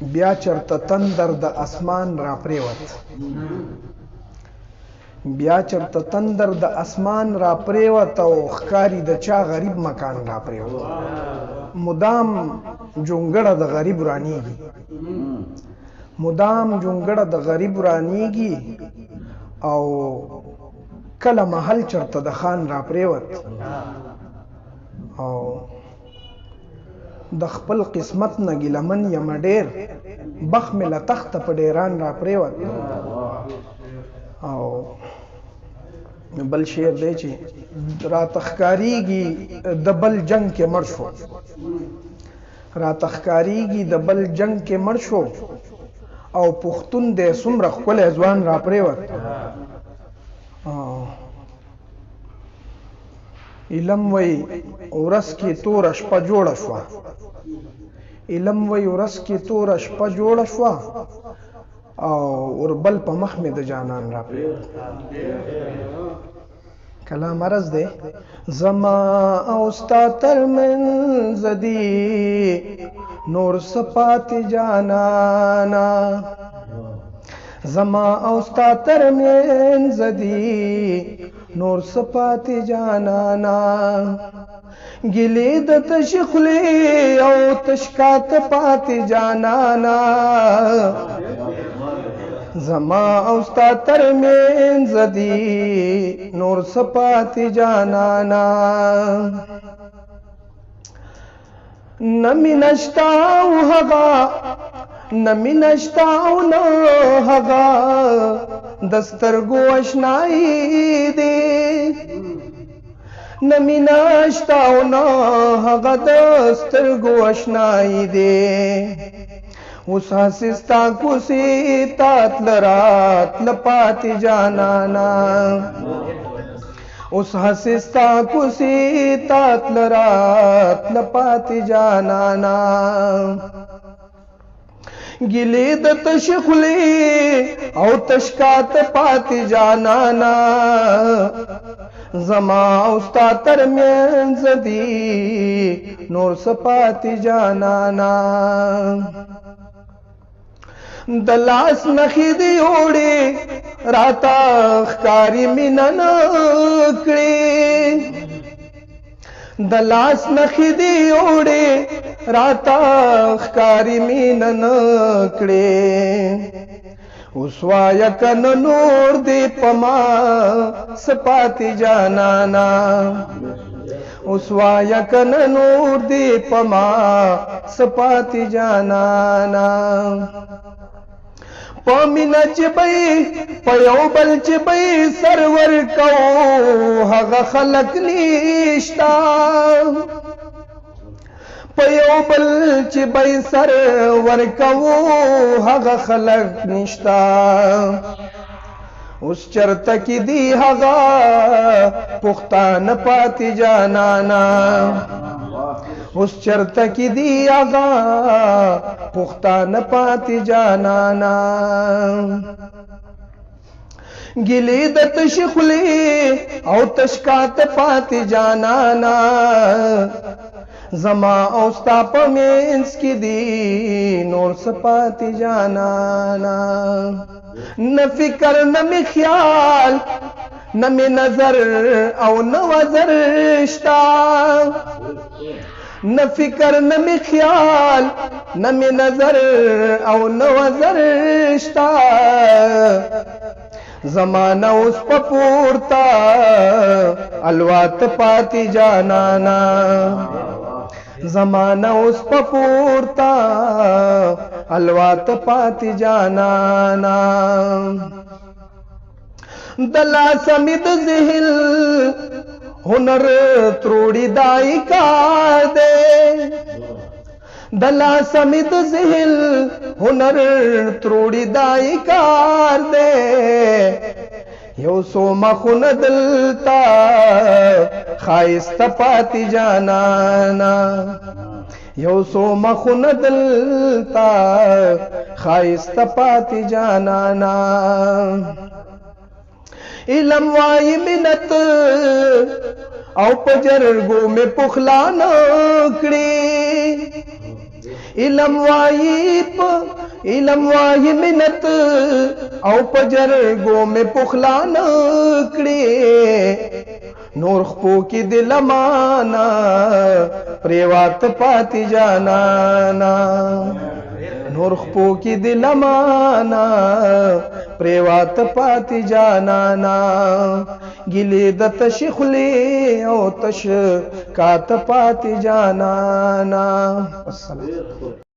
بیا چرته تندر د اسمان را پریوت بیا چرته تندر د اسمان را پریوت او ښکاری د چا غریب مکان را پریوت مدام جونګړه د غریب رانیږي مدام جونګړه د غریب رانیږي او کله محل چرته د خان را پریوت او د خپل قسمت نه ګیلمن یم ډیر بخ مې له تخته په ډیران را پریوت او بل شعر دی چې را تخکاریږي د بل جنگ کې مړ شو را تخکاریږي د بل جنگ کې مړ شو او پښتون دې څومره ښکلی ځوان را پریوت علم وی ورځ کې توره شپه جوړه شوه علم وی ورځ کې توره شپه جوړه شوه او وربل په مخ مې د جانان را پریوت کلام عرض دی زما او ستا ترمنځ دي نور صفات جانانا زما او ستا ترمنځ دي نور صفات جانانا ګلې د تشخلې او تشکات پات جانانا زما او ستا ترمنځ دي نور صفات جانانا نمی نشتا او هغه نمی نشتا او نه هغه دسترګو آشنایی دی نمی نشتا او نه هغه دسترګو آشنایی دی اوس حسستا کوسی تات لرات لپاتی جانانا اوس حسستا کوسی تات لرات لپاتی جانانا ګلې د تشخلې او تشکات پاتی جانانا زما او ستا ترمنځ دي نور صفاتی جانانا د لاس نخې دی اوړې راته ښکاري مینه نه کړې د لاس نخې دی اوړې راته ښکاري مینه نه کړې اوس وایه که نه نور دی په ما صفاتې جانانا اوس وایه که نه نور دی په ما صفاتې جانانا په مینه چې به په یو بل چې به سر ورکوو هغه خلک نشته په یو بل چې به سر ورکوو هغه خلک نشته اوس چرته کې دي هغه پښتانه پاتې جانانا اوس چرته کې دی آغا پښتانه پاتې جانانا ګلې د تشخلې او تشکات پاتې جانانا زما او ستا په منځ کې دی نور صفاتې جانانا نه فکر نه می خیال نه می نظر او نه وزر شتا نه فکر نه می خیال نه می نظر او نه وزر شتا زمانہ اوس په پورتا الوات پاتی جانانا زمانہ اوس په پورتا الوات پاتی جانانا دلا سمید ذهل हुनर त्रोड़ी दाई का दे दला समित ज़िल हुनर त्रोड़ी दाई कार दे यो सो मखुन दिलता खाइस्त पाती जानाना यो सो मखुन दिलता खाइस्त पाती जानाना علم وائی منت او پجرگو میں پخلا نکڑی علم وائی منت او پجرګو مې پخلان کړې نور خپو کې دل مانا پریوات پاتې جانانا نور خپو کې دل مانا پریوات پاتې جانانا ګلې د تشخلې او تش کات پاتې جانانا. السلام.